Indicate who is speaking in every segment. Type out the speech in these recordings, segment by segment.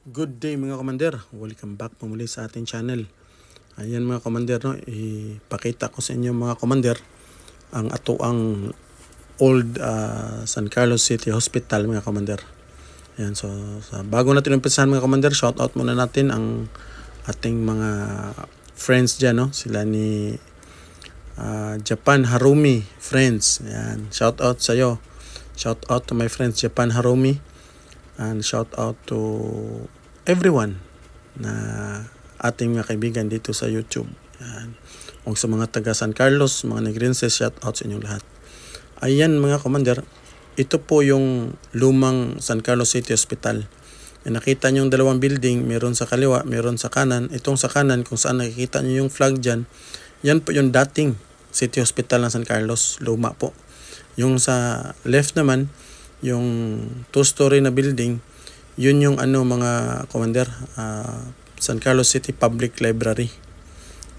Speaker 1: Good day mga commander, welcome back po muli sa ating channel. Ayan mga commander, no? Ipakita ko sa inyo mga commander ang atoang old San Carlos City Hospital mga commander. Ayan, so bago natin umpisahan mga commander, shout out muna natin ang ating mga friends dyan, no? Sila ni Japan Harumi friends. Ayan, shout out sa iyo. Shout out to my friends Japan Harumi. And shout out to everyone na ating mga kaibigan dito sa YouTube. Yan. Kung sa mga taga San Carlos, mga Negrenses, shout out sa inyong lahat. Ayan mga commander, ito po yung lumang San Carlos City Hospital. Nakita nyo yung dalawang building, meron sa kaliwa, meron sa kanan. Itong sa kanan, kung saan nakikita nyo yung flag dyan, yan po yung dating City Hospital ng San Carlos, luma po. Yung sa left naman, yung 2-story na building, yun yung mga commander, San Carlos City Public Library.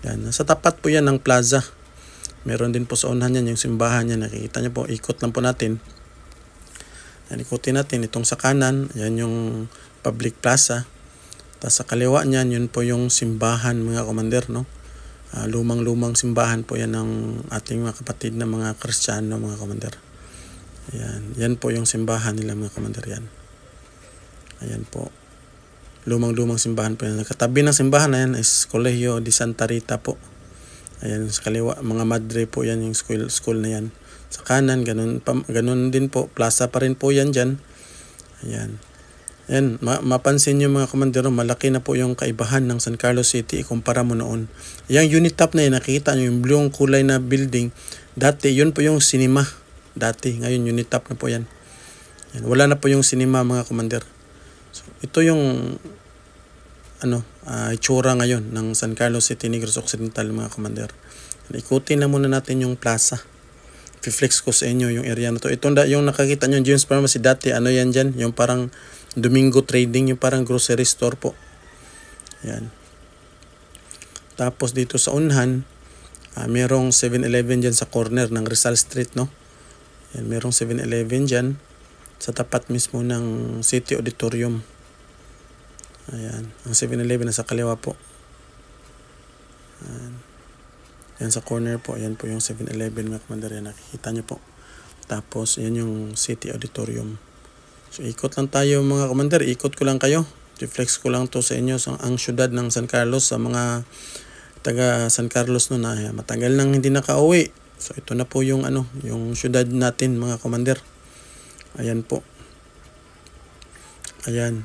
Speaker 1: Yan, sa tapat po yan ng plaza. Meron din po sa unahan yan yung simbahan yan, nakikita nyo po, ikot lang po natin. Yan, ikutin natin itong sa kanan, yan yung public plaza. Tapos sa kaliwa niyan, yun po yung simbahan mga commander, no? Lumang-lumang simbahan po yan ng ating mga kapatid na mga Kristiyano mga commander. Ayan, yan po yung simbahan nila mga commander yan. Ayan po. Lumang-lumang simbahan po yan. Katabi ng simbahan na yan is Colegio de Santa Rita po. Ayan, sa kaliwa, mga madre po yan yung school na yan. Sa kanan, ganun din po. Plaza pa rin po yan dyan. Ayan. Ayan, mapansin nyo mga commander, malaki na po yung kaibahan ng San Carlos City kumpara mo noon. Yung unit top na yan, nakikita nyo yung blue kulay na building. Dati, yun po yung cinema. Dati, ngayon unit top na po yan. Yan. Wala na po yung cinema mga commander. So, ito yung itsura ngayon ng San Carlos City Negros Occidental mga commander. Ikutin na muna natin yung plaza. I-flex ko sa inyo yung area na to. Ito yung nakakita nyo James Pharmacy dati, yan dyan, yung parang Domingo Trading, yung parang grocery store po. Yan. Tapos dito sa unahan, merong 7-Eleven dyan sa corner ng Rizal Street, no? Yan, merong 7-Eleven dyan sa tapat mismo ng City Auditorium. Ayan, ang 7-Eleven nasa kaliwa po. Ayan. Yan sa corner po, yan po yung 7-Eleven mga commander, yan nakikita nyo po. Tapos yan yung City Auditorium. So ikot lang tayo mga commander, ikot ko lang kayo. Reflex ko lang to sa inyo ang syudad ng San Carlos sa mga taga San Carlos no na matagal nang hindi nakauwi. So ito na po yung yung syudad natin mga commander. Ayan po. Ayan.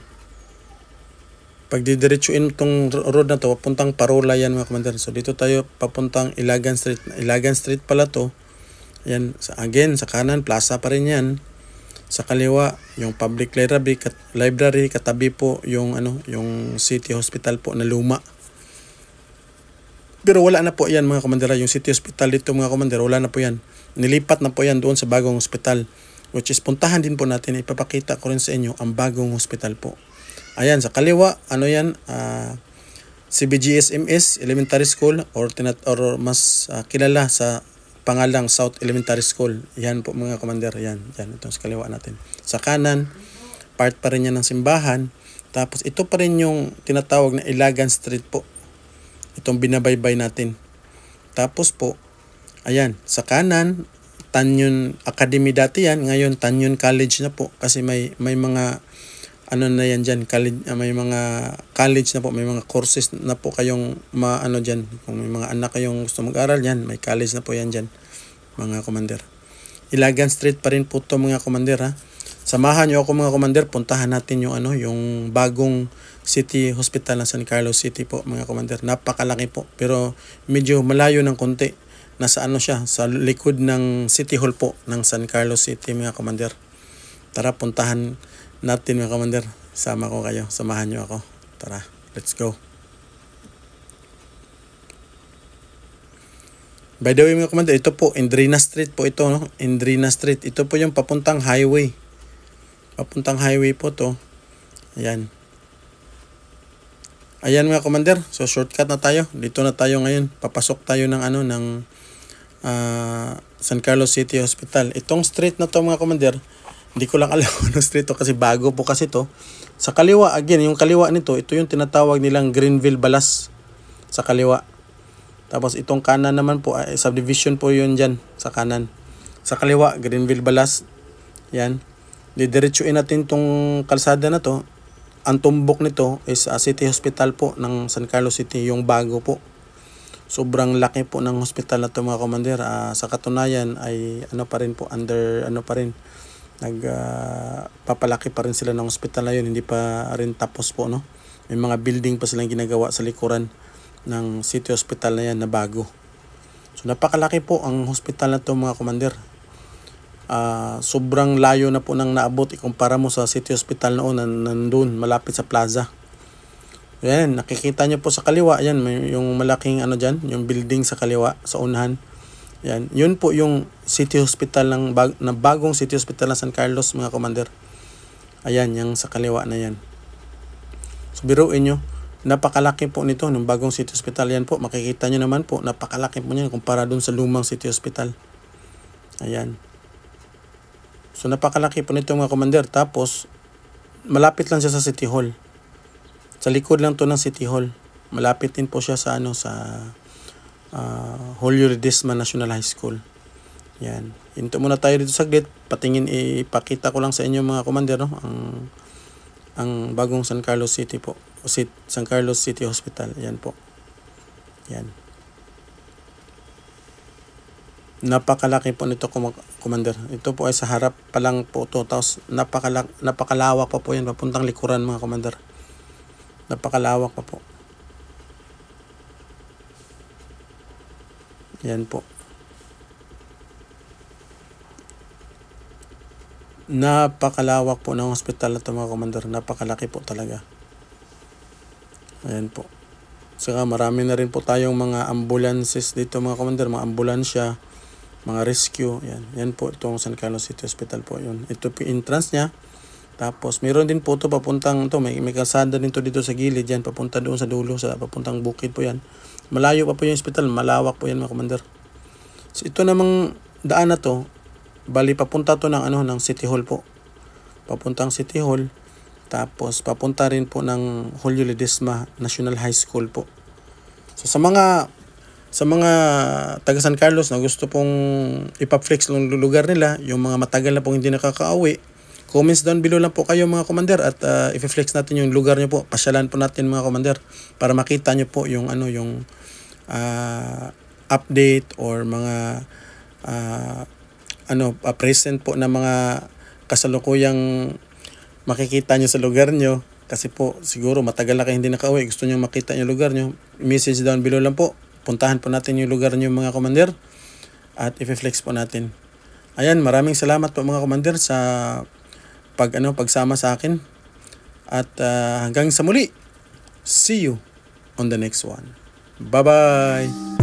Speaker 1: Pag didiretsuin itong road na to, papuntang Parola yan mga commander. So dito tayo papuntang Ilagan Street. Ilagan Street pala to. Ayan, again sa kanan plaza pa rin yan. Sa kaliwa yung public library, katabi po yung yung City Hospital po na luma. Pero wala na po yan mga commander, yung City Hospital dito mga commander, wala na po yan. Nilipat na po yan doon sa bagong hospital, which is puntahan din po natin, ipapakita ko rin sa inyo ang bagong hospital po. Ayan, sa kaliwa, CBGSMS Elementary School or mas kilala sa pangalang South Elementary School. Yan po mga commander, yan ito sa kaliwa natin. Sa kanan, part pa rin yan ng simbahan. Tapos ito pa rin yung tinatawag na Ilagan Street po. Itong binabaybay natin. Tapos po, ayan, sa kanan, Tanyon Academy dati yan. Ngayon, Tanyon College na po. Kasi may mga, na yan dyan, college, may mga college na po, may mga courses na po kayong, dyan. Kung may mga anak kayong gusto mag-aral yan, may college na po yan dyan, mga commander. Ilagan Street pa rin po to mga commander, ha. Samahan nyo ako mga commander, puntahan natin yung yung bagong City Hospital ng San Carlos City po mga commander. Napakalaki po pero medyo malayo ng konti. Nasa siya, sa likod ng City Hall po ng San Carlos City mga commander. Tara puntahan natin mga commander. Sama ko kayo, samahan nyo ako. Tara, let's go. By the way mga commander, ito po Indrina Street po ito, no? Indrina Street. Ito po yung papuntang highway. Papuntang highway po to. Ayan. Ayan mga commander. So shortcut na tayo. Dito na tayo ngayon. Papasok tayo ng ng San Carlos City Hospital. Itong street na to mga commander, Hindi ko lang alam kung anong street to kasi bago po kasi to. Sa kaliwa, again, yung kaliwa nito, ito yung tinatawag nilang Greenville Balas sa kaliwa. Tapos itong kanan naman po, subdivision po yun dyan sa kanan. Sa kaliwa, Greenville Balas. Yan. Didiretsuin natin tong kalsada na to. Ang tumbok nito is City Hospital po ng San Carlos City, yung bago po. Sobrang laki po ng hospital na to mga commander. Sa katunayan ay ano pa rin po, under ano pa rin. Papalaki pa rin sila ng hospital na yun. Hindi pa rin tapos po, no? May mga building pa silang ginagawa sa likuran ng City Hospital na yan na bago. So napakalaki po ang hospital na to mga commander. Sobrang layo na po nang naabot ikumpara mo sa City Hospital noon nandun malapit sa plaza. Yan, nakikita nyo po sa kaliwa, yan may yung malaking ano dyan, yung building sa kaliwa sa unahan. Yan, yun po yung City Hospital ng bagong City Hospital ng San Carlos mga commander. Ayan, yung sa kaliwa na yan. So biruin nyo, napakalaki po nito ng bagong City Hospital. Yan po, makikita nyo naman po, napakalaki po niyan kumpara dun sa lumang City Hospital. Ayan. So napakalaki po nito mga commander. Tapos malapit lang siya sa City Hall. Sa likod lang to ng City Hall. Malapit din po siya sa Julio Ledesma National High School. Yan. Hinto muna tayo dito saglit. Patingin, ipakita ko lang sa inyo mga commander, no? Ang bagong San Carlos City po. San Carlos City Hospital. Yan po. Yan. Napakalaki po nito commander. Ito po ay sa harap pa lang po ito. Tapos napakalawak pa po yan. Papuntang likuran mga commander. Napakalawak pa po. Yan po. Napakalawak po ng hospital na ito mga commander. Napakalaki po talaga. Ayan po. Saka marami na rin po tayong mga ambulances dito mga commander. Mga ambulansya, mga rescue. Yan po itong San Carlos City Hospital po yun. Ito po entrance niya. Tapos mayroon din po ito papuntang ito. May kalsada din to dito sa gilid. Yan papunta doon sa dulo. Papuntang bukid po yan. Malayo pa po yung hospital. Malawak po yan mga commander. So ito namang daan na to. Bali papunta to ng City Hall po. Papuntang City Hall. Tapos papunta rin po ng Julio Ledesma National High School po. So sa mga taga San Carlos na gusto pong ipaflex ng lugar nila, yung mga matagal na pong hindi nakakauwi, comments down below lang po kayo mga commander at i-flex natin yung lugar nyo po. Pasyalan po natin mga commander para makita nyo po yung update or mga present po na mga kasalukuyang makikita nyo sa lugar nyo. Kasi po siguro matagal na kayo hindi nakauwi, gusto nyo makita yung lugar nyo, message down below lang po. Puntahan po natin yung lugar nyo mga commander at i-flex po natin. Ayan, maraming salamat po mga commander sa pagsama sa akin. At hanggang sa muli. See you on the next one. Bye-bye!